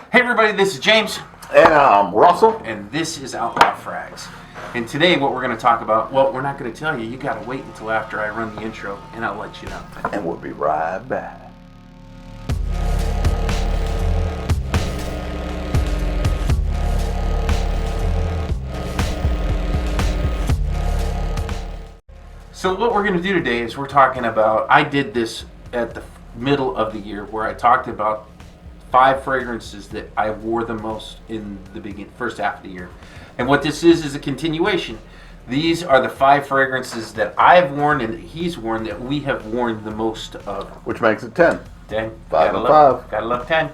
Hey everybody, this is James. And Russell. And this is Outlaw Frags. And today what we're going to talk about, well, we're not going to tell you. You got to wait until after I run the intro, and I'll let you know. And we'll be right back. So what we're going to do today is we're talking about, I did this at the middle of the year where I talked about 5 fragrances that I wore the most in the first half of the year. And what this is a continuation. These are the 5 fragrances that I've worn and that he's worn that we have worn the most of. Which makes it 10. 10. 5 and 5. Gotta love 10.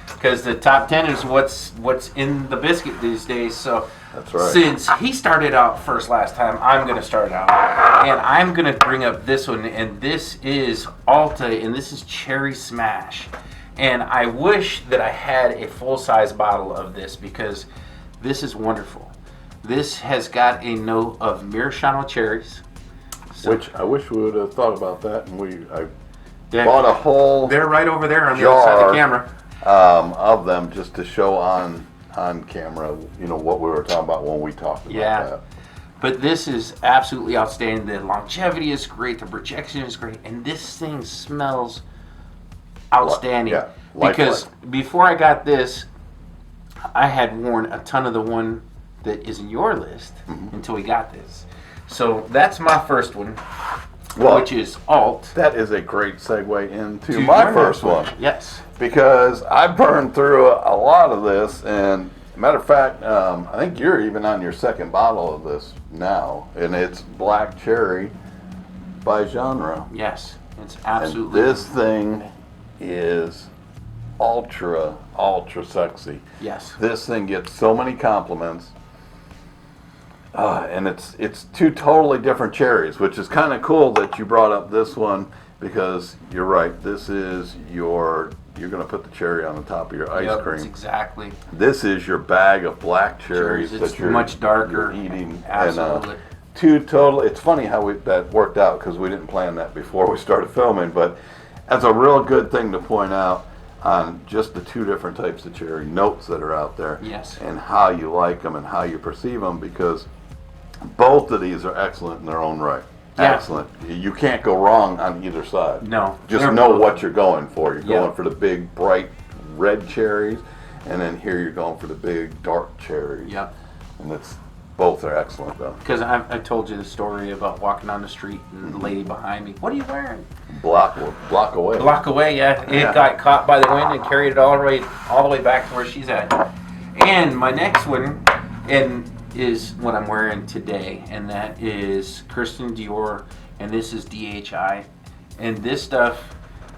Because the top 10 is what's in the biscuit these days. So that's right. Since he started out first last time, I'm going to start out. And I'm going to bring up this one. And this is Alta, and this is Cherry Smash. And I wish that I had a full-size bottle of this because this is wonderful. This has got a note of Maraschino cherries. Which I wish we would have thought about that. And I bought a whole They're right over there on the other side of the camera. Of them just to show on camera, you know, what we were talking about when we talked about that. But this is absolutely outstanding. The longevity is great. The projection is great. And this thing smells outstanding. Yeah, because before I got this, I had worn a ton of the one that is in your list until we got this. So that's my first one, which is Alt. That is a great segue into my first one. Yes. Because I burned through a lot of this, and matter of fact, I think you're even on your second bottle of this now, and it's Black Cherry by Genre. Yes, it's absolutely. And this thing is ultra sexy. Yes. This thing gets so many compliments. And it's 2 totally different cherries, which is kind of cool that you brought up this one because you're right. This is you're going to put the cherry on the top of your ice cream. Exactly. This is your bag of black cherries that you're much darker eating. Absolutely. And, 2 total. It's funny how that worked out because we didn't plan that before we started filming, but that's a real good thing to point out on just the 2 different types of cherry notes that are out there. Yes. And how you like them and how you perceive them, because both of these are excellent in their own right. Yeah. Excellent. You can't go wrong on either side. No. Just know what you're going for. You're going for the big, bright red cherries, and then here you're going for the big, dark cherries. Yep. And both are excellent, though. Because I told you the story about walking down the street and the lady behind me, what are you wearing? Block away. Block away, yeah. It got caught by the wind and carried it all the way back to where she's at. And my next one is what I'm wearing today, and that is Christian Dior, and this is DHI. And this stuff,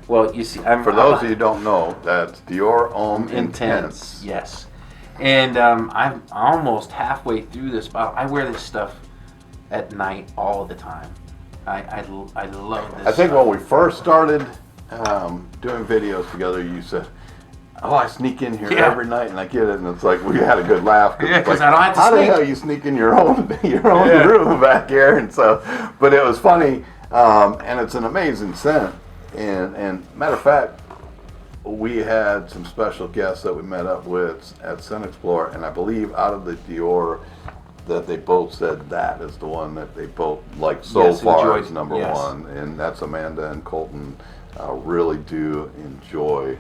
well, you see, for those of you who don't know, that's Dior Homme Intense. Yes. And I'm almost halfway through this bottle. I wear this stuff at night all the time. I love this. I think when we first started doing videos together, you said, "Oh, I sneak in here every night and I get it," and it's like we had a good laugh. Yeah, because I don't have to how sneak. the hell you sneak in your own room back here? And so, but it was funny, and it's an amazing scent. And matter of fact, we had some special guests that we met up with at Scent Explorer, and I believe out of the Dior that they both said that is the one that they both like so far as number one, and that's Amanda and Colton. Really do enjoy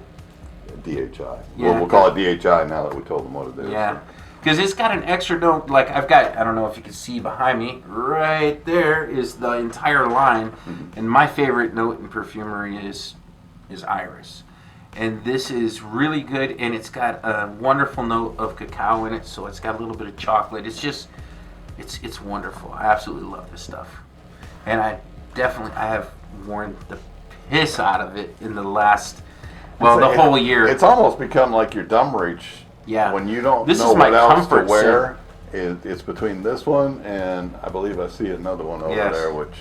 DHI. Yeah, we'll call it DHI now that we told them what it is. Yeah, because it's got an extra note. Like I don't know if you can see behind me. Right there is the entire line, and my favorite note in perfumery is iris. And this is really good, and it's got a wonderful note of cacao in it, so it's got a little bit of chocolate. It's just, it's wonderful. I absolutely love this stuff. And I have worn the piss out of it in the last, the whole year. It's almost become like your dumb reach. Yeah. When you don't this know is my what else to comfort wear, it's between this one and I believe I see another one over there, which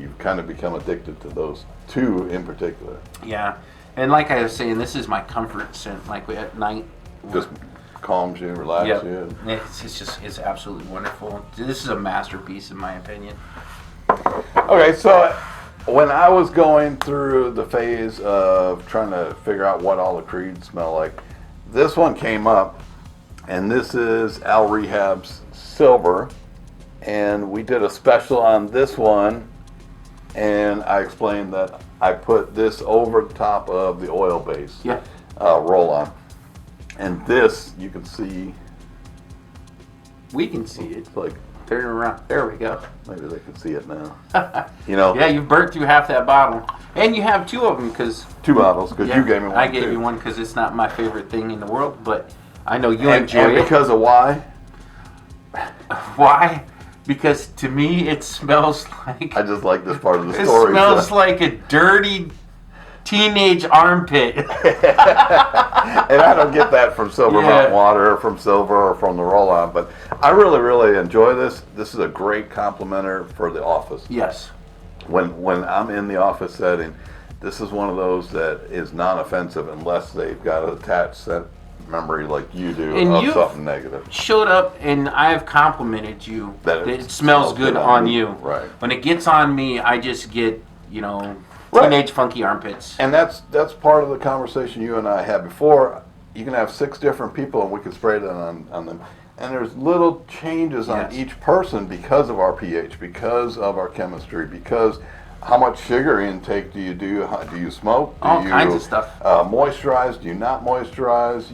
you've kind of become addicted to those 2 in particular. Yeah. And like I was saying, this is my comfort scent. Like at night, just calms you, relaxes you. It's absolutely wonderful. This is a masterpiece, in my opinion. Okay, so when I was going through the phase of trying to figure out what all the creeds smell like, this one came up, and this is Rehabs Silver, and we did a special on this one, and I explained that I put this over the top of the oil base roll-on, and this you can see. We can see it. It's like, turn around. There we go. maybe they can see it now. You know. Yeah, you've burnt through half that bottle, and you have two of them because 2 bottles because you gave me one. I gave too. you one because it's not my favorite thing in the world, but I know you enjoy and it. because of why? Why? Because to me it smells like. I just like this part of the It story. smells like a dirty teenage armpit. And I don't get that from Silver Mountain Water or from Silver or from the roll-on, but I really, really enjoy this. This is a great complementer for the office. Yes. When I'm in the office setting, this is one of those that is non-offensive unless they've got an attached set memory like you do And of you've something negative. Showed up and I've complimented you That it smells good on you. Right. When it gets on me, I just get, Right. teenage funky armpits. And that's part of the conversation you and I had before. You can have 6 different people and we can spray that on them. And there's little changes on each person because of our pH, because of our chemistry, because how much sugar intake do you do? Do you smoke? Do All you kinds of stuff. Moisturize? Do you not moisturize?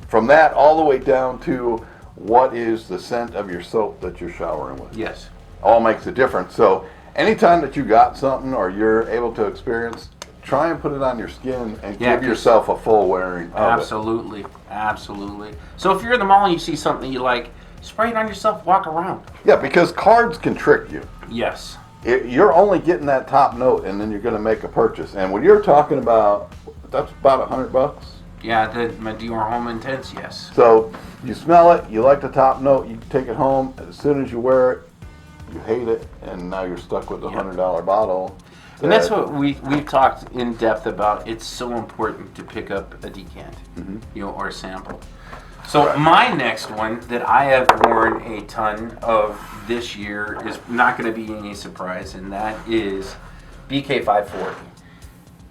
From that all the way down to what is the scent of your soap that you're showering with. Yes. All makes a difference. So anytime that you got something or you're able to experience, try and put it on your skin and give yourself a full wearing of Absolutely. Absolutely. So if you're in the mall and you see something you like, spray it on yourself, walk around. Yeah, because cards can trick you. Yes. You're only getting that top note and then you're going to make a purchase. And when you're talking about, that's about $100. Yeah, my Dior Homme Intense, yes. So you smell it, you like the top note, you take it home, as soon as you wear it, you hate it, and now you're stuck with a $100 bottle. And that's what we've talked in depth about. It's so important to pick up a decant, or a sample. So my next one that I have worn a ton of this year is not going to be any surprise, and that is BK540.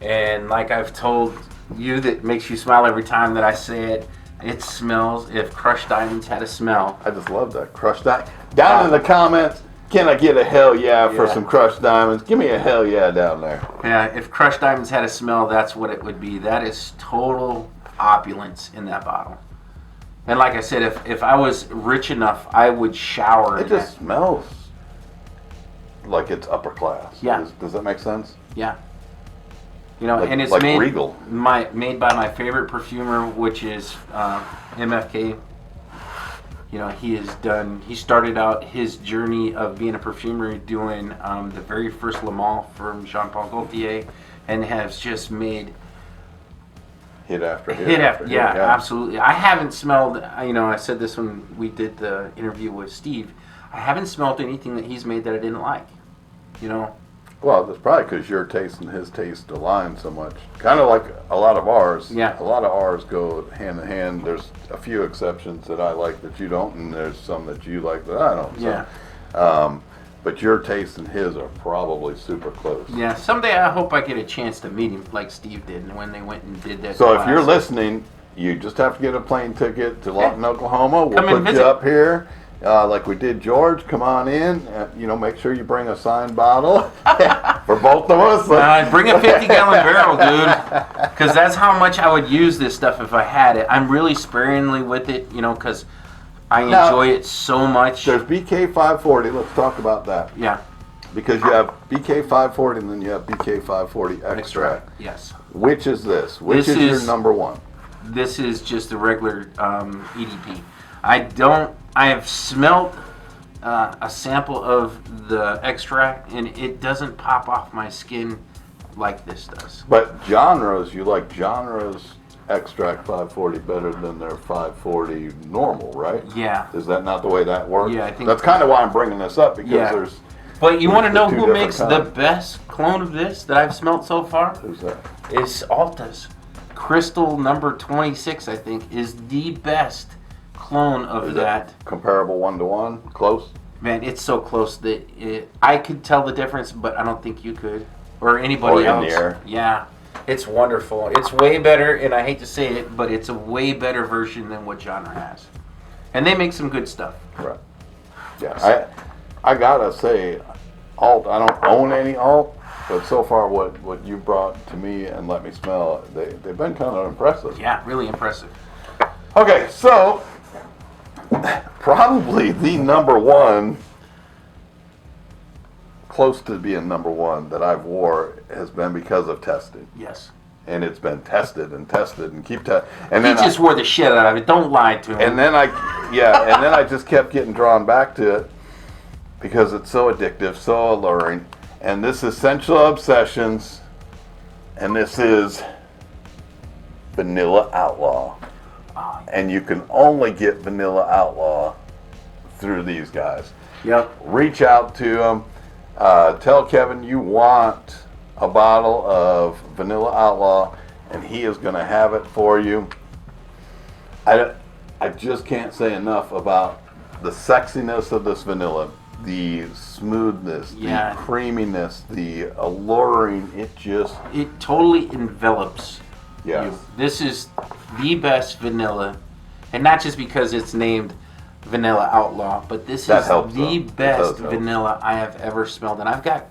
And like I've told you, that makes you smile every time that I say it. It smells. If crushed diamonds had a smell, I just love that crushed diamond. Down in the comments, can I get a hell yeah for some crushed diamonds? Give me a hell yeah down there. Yeah, if crushed diamonds had a smell, that's what it would be. That is total opulence in that bottle. And like I said, if I was rich enough, I would shower in It just smells like it's upper class. Yeah. Does that make sense? Yeah. And it's like made Regal. made by my favorite perfumer, which is MFK. He started out his journey of being a perfumer doing the very first Le Mans from Jean Paul Gaultier, and has just made hit after hit. Hit after, yeah, absolutely. I haven't smelled, I said this when we did the interview with Steve, I haven't smelled anything that he's made that I didn't like, Well, that's probably because your taste and his taste align so much. Kind of like a lot of ours. Yeah. A lot of ours go hand in hand. There's a few exceptions that I like that you don't, and there's some that you like that I don't. Yeah. But your taste and his are probably super close. Yeah, someday I hope I get a chance to meet him like Steve did, and when they went and did that. So if you're listening, you just have to get a plane ticket to Lawton, Oklahoma. We'll Come and put visit. you up here. Like we did George, come on in. Make sure you bring a signed bottle for both of us. Bring a 50-gallon barrel, dude, because that's how much I would use this stuff if I had it. I'm really sparingly with it, because I enjoy it so much. There's BK540. Let's talk about that. Yeah. Because you have BK540 and then you have BK540 extract. Yes. Which is this? Which is your number one? This is just a regular EDP. I have smelled a sample of the extract, and it doesn't pop off my skin like this does. But genres, you like genres extract 540 better than their 540 normal, right? Yeah. Is that not the way that works? Yeah, I think that's kind of why I'm bringing this up, because there's. But you want to know two who different makes kinds. the best clone of this that I've smelled so far? Who's that? Is Alta's. Crystal number 26, I think, is the best clone of that. Comparable 1-to-1? Close? Man, it's so close that I could tell the difference, but I don't think you could. Or anybody Or in else. the air. Yeah. It's wonderful. It's way better, and I hate to say it, but it's a way better version than what Genre has. And they make some good stuff. Right. Yeah. I gotta say, alt. I don't own any alt, but so far what you brought to me and let me smell, they've been kind of impressive. Yeah, really impressive. Okay, so probably the number one, close to being number one that I've wore has been because of testing. Yes. And it's been tested and tested and keep testing. And He then just wore the shit out of it. Don't lie to him. and then I just kept getting drawn back to it because it's so addictive, so alluring. And this is Sensual Obsessions, and this is Vanilla Outlaw. And you can only get Vanilla Outlaw through these guys. Yep. Reach out to them. Tell Kevin you want a bottle of Vanilla Outlaw, and he is going to have it for you. I just can't say enough about the sexiness of this vanilla, the smoothness, Yeah. the creaminess, the alluring. It totally envelops Yes. you. This is the best vanilla, and not just because it's named Vanilla Outlaw, but this That is helps, the though. It best does help. vanilla I have ever smelled. And I've got,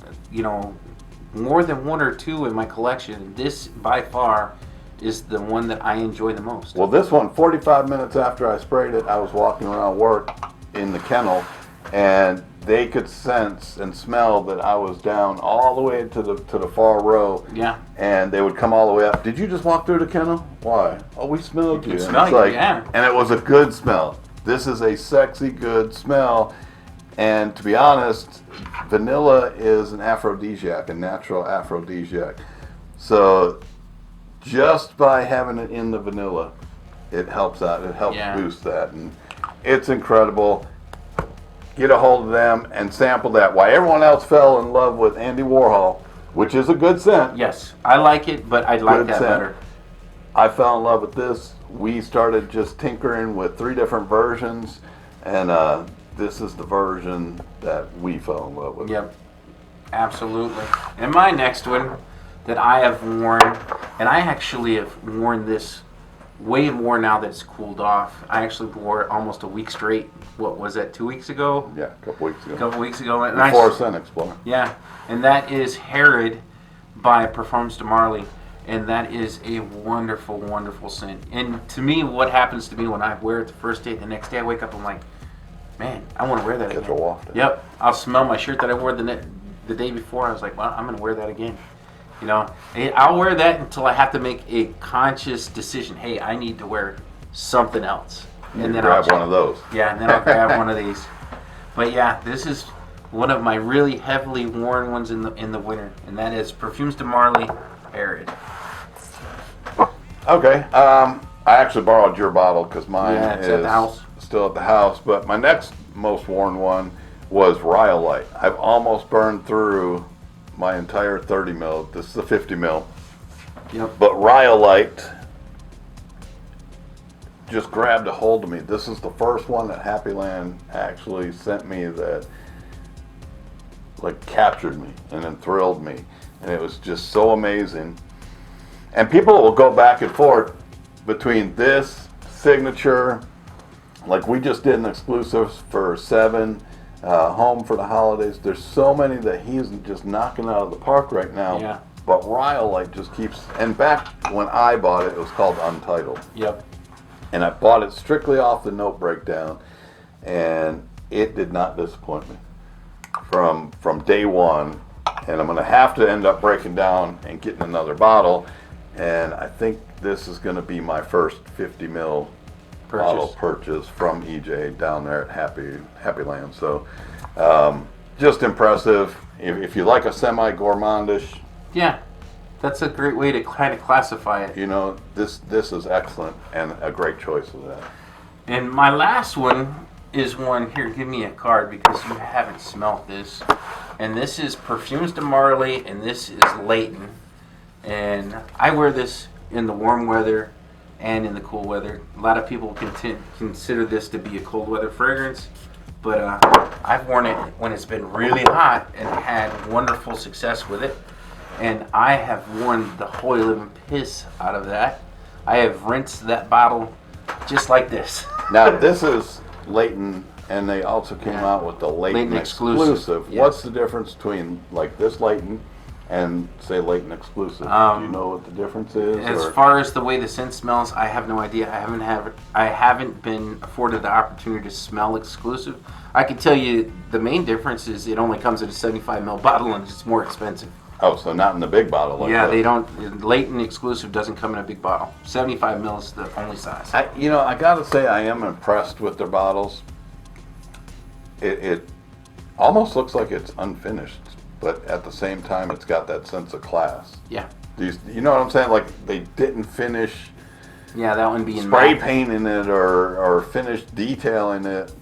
more than one or two in my collection. This, by far, is the one that I enjoy the most. Well, this one, 45 minutes after I sprayed it, I was walking around work in the kennel, and they could sense and smell that I was down all the way to the far row. Yeah. And they would come all the way up. Did you just walk through the kennel? Why? Oh, we smelled you. could And smell it's you, like, yeah. And it was a good smell. This is a sexy, good smell. And to be honest, vanilla is an aphrodisiac, a natural aphrodisiac. So just by having it in the vanilla, it helps out. It helps boost that. And it's incredible. Get a hold of them and sample that. Why everyone else fell in love with Andy Warhol, which is a good scent. Yes, I like it, but I like Good that scent. better. I fell in love with this. We started just tinkering with 3 different versions, and this is the version that we fell in love with. Yep, absolutely. And my next one that I have worn, and I actually have worn this way more now that it's cooled off. I actually wore it almost a week straight. What was that, 2 weeks ago? Yeah, a couple weeks ago. A couple weeks ago. And Before Scent Explorer. Yeah, and that is Herod by Parfums de Marly. And that is a wonderful, wonderful scent. And to me, what happens to me when I wear it the first day, the next day I wake up, I'm like, man, I want to wear that Get again. your waft. Yep, I'll smell my shirt that I wore the day before. I was like, well, I'm going to wear that again. And I'll wear that until I have to make a conscious decision. Hey, I need to wear something else. And then grab one of those. Yeah, and then I'll grab one of these. But yeah, this is one of my really heavily worn ones in the winter, and that is Parfums de Marly Herod. Okay. I actually borrowed your bottle because mine It's is at the house. still at the house. But my next most worn one was Rhyolite. I've almost burned through my entire 30 mil. This is a 50 mil. Yep. But Rhyolite just grabbed a hold of me. This is the first one that Happy Land actually sent me that captured me and enthralled me. And it was just so amazing. And people will go back and forth between this signature, like we just did an exclusive for 7, Home for the holidays. There's so many that he's just knocking out of the park right now. Yeah. But Rhyolite just keeps, and back when I bought it, it was called Untitled. Yep. And I bought it strictly off the note breakdown, and it did not disappoint me from day one. And I'm going to have to end up breaking down and getting another bottle. And I think this is going to be my first 50 mil bottle purchase from EJ down there at Happy Land. So just impressive. If you like a semi-gourmandish, Yeah, that's a great way to kind of classify it. this is excellent and a great choice of that. And my last one is one, here, give me a card because you haven't smelt this. And this is Parfums de Marly, and this is Leighton. And I wear this in the warm weather and in the cool weather. A lot of people consider this to be a cold weather fragrance, but I've worn it when it's been really hot and had wonderful success with it. and I have worn the holy living piss out of that. I have rinsed that bottle just like this. Now this is Leighton, and they also came out with the Leighton exclusive. Yes. What's the difference between like this Leighton and say Leighton exclusive? Do you know what the difference is? As far as the way the scent smells, I have no idea. I haven't been afforded the opportunity to smell exclusive. I can tell you the main difference is it only comes in a 75 ml bottle and it's more expensive. Oh, so not in the big bottle. Like yeah, that. they don't. Leighton exclusive doesn't come in a big bottle. 75 ml is the only size. I gotta say I am impressed with their bottles. It almost looks like it's unfinished, but at the same time it's got that sense of class. Yeah. You know what I'm saying? Like they didn't finish Yeah, that one being spray painting it or finish detailing it,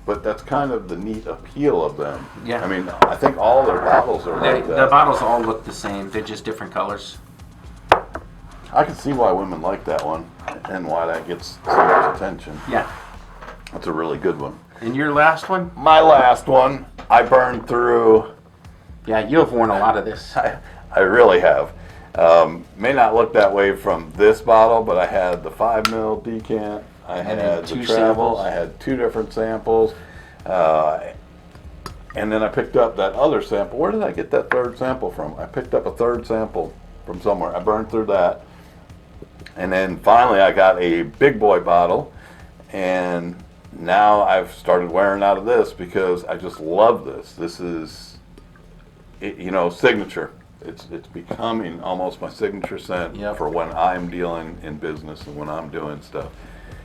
but that's kind of the neat appeal of them. Yeah. I mean, I think all their bottles are like that. The bottles all look the same. They're just different colors. I can see why women like that one and why that gets so much attention. Yeah. That's a really good one. And your last one? My last one, I burned through. Yeah, you have worn a lot of this. I really have. May not look that way from this bottle, but I had the 5 ml decant. I had the travel. Samples. I had 2 different samples. And then I picked up that other sample. Where did I get that third sample from? I picked up a third sample from somewhere. I burned through that. And then finally I got a big boy bottle. And now I've started wearing out of this because I just love this. This is, signature. It's becoming almost my signature scent for when I'm dealing in business and when I'm doing stuff.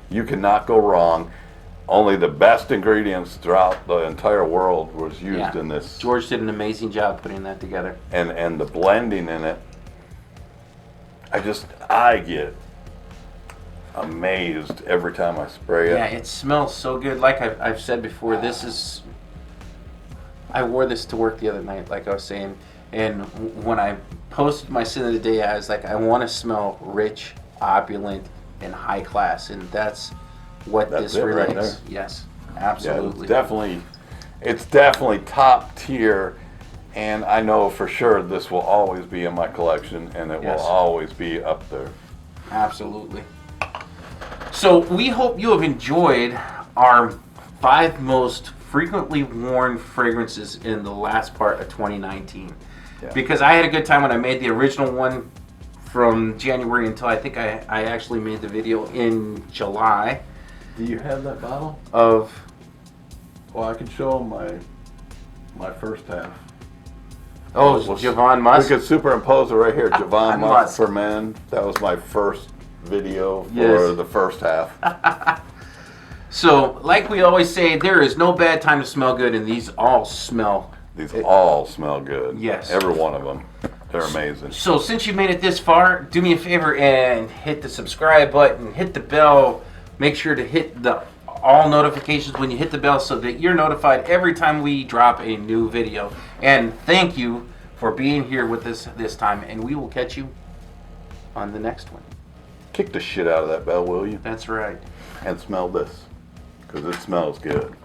You cannot go wrong. Only the best ingredients throughout the entire world was used in this. George did an amazing job putting that together. And the blending in it, I get amazed every time I spray it. Yeah, it smells so good. Like I've said before, I wore this to work the other night, like I was saying. And when I posted my scent of the day, I was like, I want to smell rich, opulent, and high class. And that's what this relates. Right, yes, absolutely. Yeah, it's definitely top tier. And I know for sure this will always be in my collection, and it will always be up there. Absolutely. So we hope you have enjoyed our 5 most frequently worn fragrances in the last part of 2019. Yeah. Because I had a good time when I made the original one from January until I think I actually made the video in July. Do you have that bottle? Well, I can show them my first half. Oh, Javon Musk? We could superimpose it right here. Javon Musk for Men. That was my first video for the first half. So, like we always say, there is no bad time to smell good, and these all smell. These all smell good. Yes. Every one of them. They're amazing. So, since you made it this far, do me a favor and hit the subscribe button, hit the bell. Make sure to hit the all notifications when you hit the bell so that you're notified every time we drop a new video. And thank you for being here with us this time, and we will catch you on the next one. Kick the shit out of that bell, will you? That's right. And smell this, because it smells good.